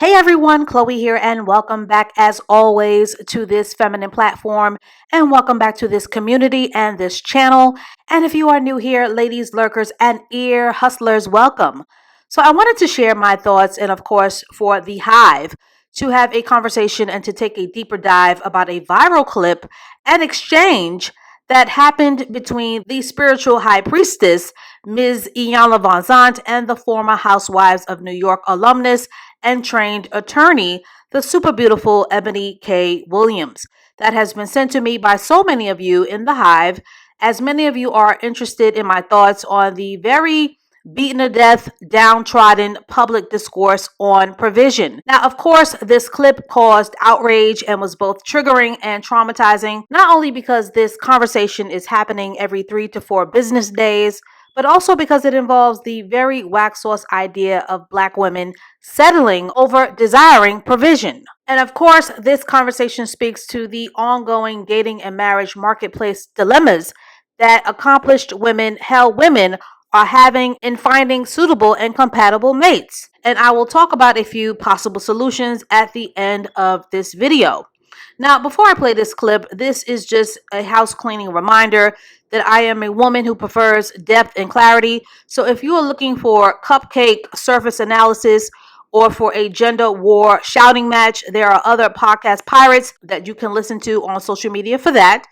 Hey everyone, Chloe here, and welcome back as always to this feminine platform, and welcome back to this community and this channel. And if you are new here, ladies, lurkers, and ear hustlers, welcome. So, I wanted to share my thoughts, and of course, for the Hive to have a conversation and to take a deeper dive about a viral clip and exchange that happened between the spiritual high priestess, Ms. Iyanla Van Zant, and the former Housewives of New York alumnus and trained attorney, the super beautiful Eboni K. Williams. That has been sent to me by so many of you in the Hive, as many of you are interested in my thoughts on the very beaten to death, downtrodden public discourse on provision. Now, of course, this clip caused outrage and was both triggering and traumatizing, not only because this conversation is happening every 3 to 4 business days, but also because it involves the very wax sauce idea of Black women settling over desiring provision. And of course, this conversation speaks to the ongoing dating and marriage marketplace dilemmas that accomplished women, hell women, are having in finding suitable and compatible mates. And I will talk about a few possible solutions at the end of this video. Now, before I play this clip, this is just a house cleaning reminder that I am a woman who prefers depth and clarity. So if you are looking for cupcake surface analysis or for a gender war shouting match, there are other podcast pirates that you can listen to on social media for that.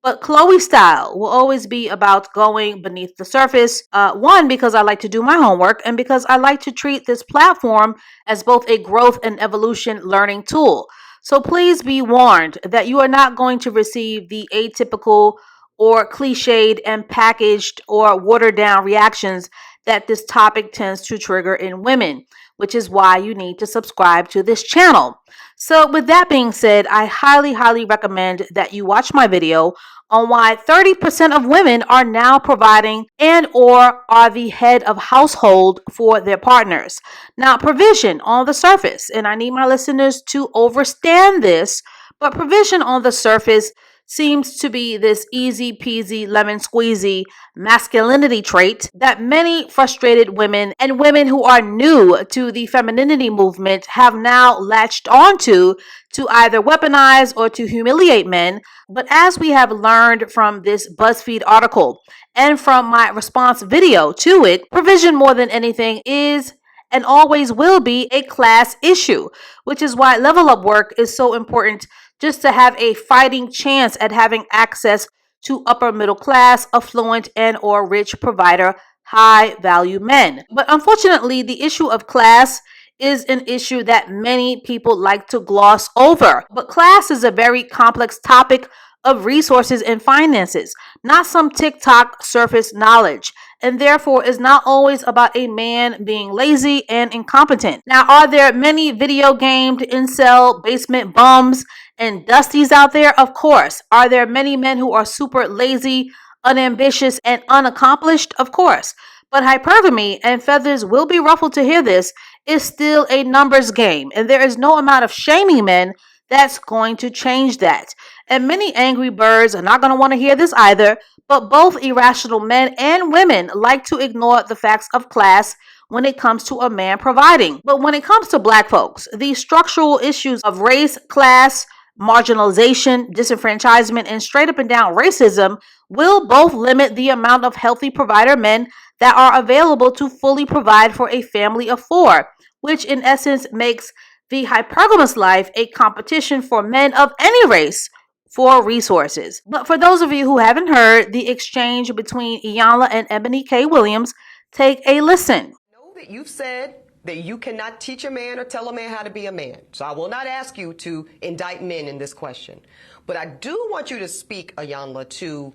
But Chloe style will always be about going beneath the surface. One, because I like to do my homework, and because I like to treat this platform as both a growth and evolution learning tool. So please be warned that you are not going to receive the atypical or cliched and packaged or watered down reactions that this topic tends to trigger in women, which is why you need to subscribe to this channel. So with that being said, I highly recommend that you watch my video on why 30% of women are now providing and or are the head of household for their partners. Now, provision on the surface, and I need my listeners to understand this, but provision on the surface seems to be this easy peasy lemon squeezy masculinity trait that many frustrated women and women who are new to the femininity movement have now latched onto to either weaponize or to humiliate men. But as we have learned from this BuzzFeed article and from my response video to it, provision more than anything is and always will be a class issue, which is why level up work is so important, just to have a fighting chance at having access to upper middle class, affluent, and or rich provider high value men. But unfortunately, the issue of class is an issue that many people like to gloss over. But class is a very complex topic of resources and finances, not some TikTok surface knowledge, and therefore is not always about a man being lazy and incompetent. Now, are there many video gamed incel basement bums and dusties out there? Of course. Are there many men who are super lazy, unambitious, and unaccomplished? Of course. But hypergamy, and feathers will be ruffled to hear this, is still a numbers game, and there is no amount of shaming men that's going to change that. And many angry birds are not going to want to hear this either, but both irrational men and women like to ignore the facts of class when it comes to a man providing. But when it comes to Black folks, the structural issues of race, class, marginalization, disenfranchisement, and straight up and down racism will both limit the amount of healthy provider men that are available to fully provide for a family of 4, which in essence makes the hypergamous life a competition for men of any race for resources. But for those of you who haven't heard the exchange between Iyanla and Eboni K. Williams, take a listen. Know that you've said that you cannot teach a man or tell a man how to be a man. So I will not ask you to indict men in this question. But I do want you to speak, Iyanla, to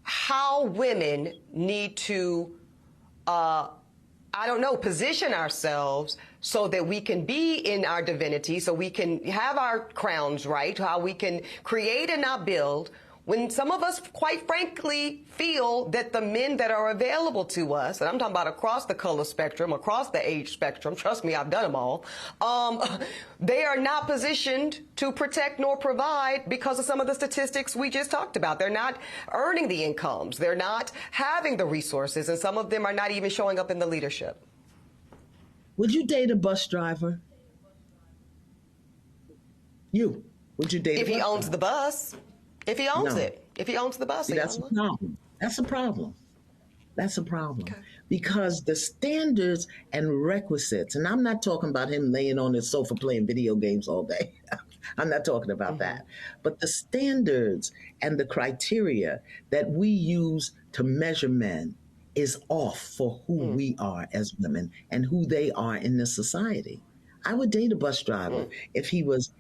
how women need to, position ourselves so that we can be in our divinity, so we can have our crowns right, how we can create and not build, when some of us, quite frankly, feel that the men that are available to us, and I'm talking about across the color spectrum, across the age spectrum, trust me, I've done them all, they are not positioned to protect nor provide because of some of the statistics we just talked about. They're not earning the incomes. They're not having the resources, and some of them are not even showing up in the leadership. Would you date a bus driver? You. Would you date a If he bus owns the driver? bus, if he owns No. it, if he owns the bus, See, that's a Iyanla. problem. That's a problem. That's a problem Okay. because the standards and requisites, and I'm not talking about him laying on his sofa playing video games all day. I'm not talking about Mm-hmm. that. But the standards and the criteria that we use to measure men is off for who Mm, we are as women and who they are in this society. I would date a bus driver mm,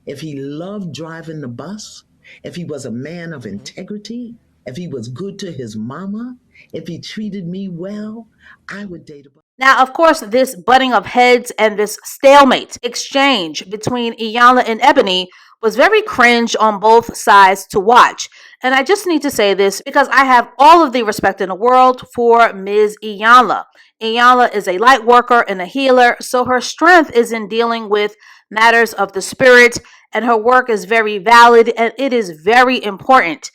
if he loved driving the bus, if he was a man of mm-hmm. integrity, if he was good to his mama, if he treated me well, I would date a bus. Now, of course, this butting of heads and this stalemate exchange between Iyanla and Ebony was very cringe on both sides to watch. And I just need to say this because I have all of the respect in the world for Ms. Iyanla. Iyanla is a light worker and a healer, so her strength is in dealing with matters of the spirit, and her work is very valid and it is very important.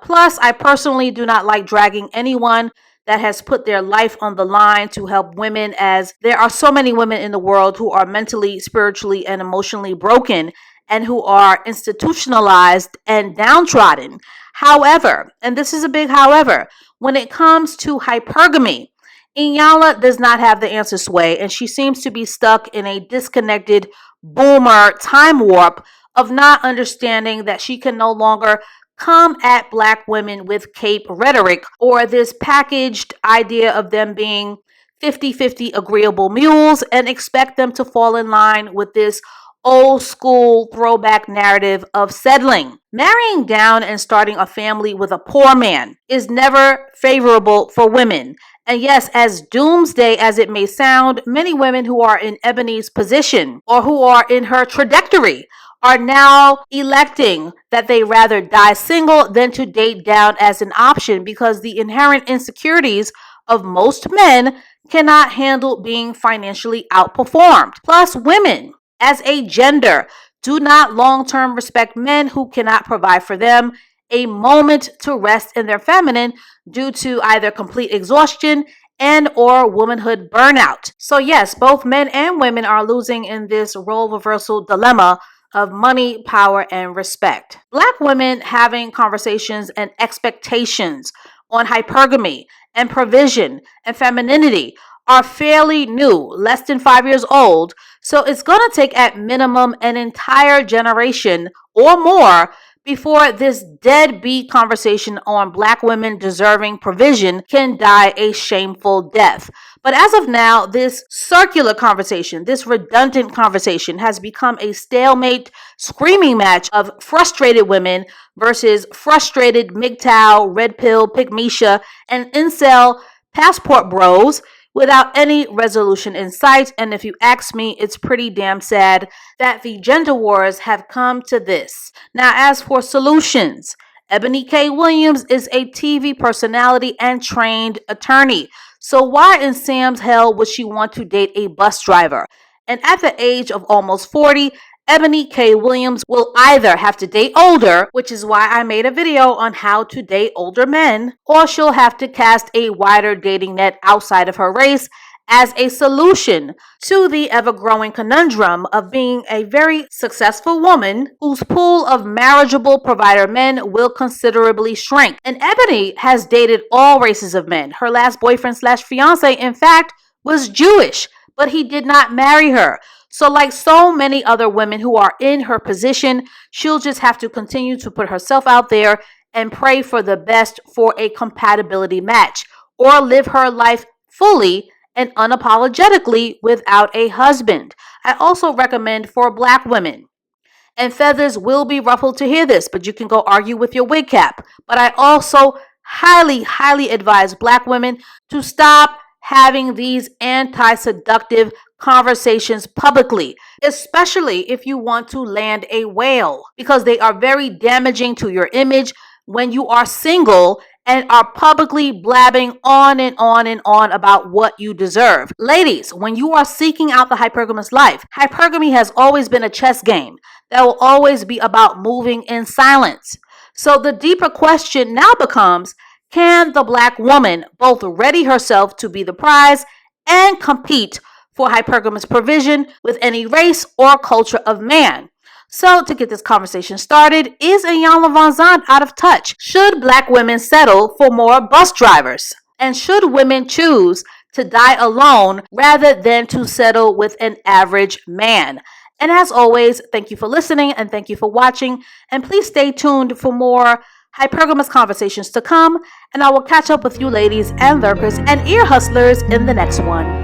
Plus, I personally do not like dragging anyone that has put their life on the line to help women, as there are so many women in the world who are mentally, spiritually, and emotionally broken and who are institutionalized and downtrodden. However, and this is a big however, when it comes to hypergamy, Inyala does not have the answer sway, and she seems to be stuck in a disconnected boomer time warp of not understanding that she can no longer come at black women with cape rhetoric or this packaged idea of them being 50-50 agreeable mules and expect them to fall in line with this old school throwback narrative of settling. Marrying down and starting a family with a poor man is never favorable for women. And yes, as doomsday as it may sound, many women who are in Ebony's position or who are in her trajectory are now electing that they rather die single than to date down as an option because the inherent insecurities of most men cannot handle being financially outperformed. Plus, women as a gender do not long term respect men who cannot provide for them a moment to rest in their feminine due to either complete exhaustion and or womanhood burnout. So yes, both men and women are losing in this role reversal dilemma of money, power, and respect. Black women having conversations and expectations on hypergamy and provision and femininity are fairly new, less than 5 years old. So it's going to take at minimum an entire generation or more before this deadbeat conversation on black women deserving provision can die a shameful death. But as of now, this circular conversation, this redundant conversation has become a stalemate screaming match of frustrated women versus frustrated MGTOW, red pill, pygmesia, and incel passport bros without any resolution in sight. And if you ask me, it's pretty damn sad that the gender wars have come to this. Now, as for solutions, Ebony K. Williams is a TV personality and trained attorney. So why in Sam's hell would she want to date a bus driver? And at the age of almost 40, Ebony K. Williams will either have to date older, which is why I made a video on how to date older men, or she'll have to cast a wider dating net outside of her race as a solution to the ever growing conundrum of being a very successful woman whose pool of marriageable provider men will considerably shrink. And Ebony has dated all races of men. Her last boyfriend slash fiance, in fact, was Jewish, but he did not marry her. So, like so many other women who are in her position, she'll just have to continue to put herself out there and pray for the best for a compatibility match, or live her life fully and unapologetically without a husband. I also recommend for black women, and feathers will be ruffled to hear this, but you can go argue with your wig cap. But I also highly advise black women to stop having these anti seductive conversations publicly, especially if you want to land a whale, because they are very damaging to your image when you are single and are publicly blabbing on and on and on about what you deserve. Ladies, when you are seeking out the hypergamous life, hypergamy has always been a chess game that will always be about moving in silence. So the deeper question now becomes, can the black woman both ready herself to be the prize and compete for hypergamous provision with any race or culture of man? So, to get this conversation started, is Iyanla Van Zandt out of touch? Should black women settle for more bus drivers? And should women choose to die alone rather than to settle with an average man? And as always, thank you for listening and thank you for watching. And please stay tuned for more hypergamous conversations to come. And I will catch up with you ladies and lurkers and ear hustlers in the next one.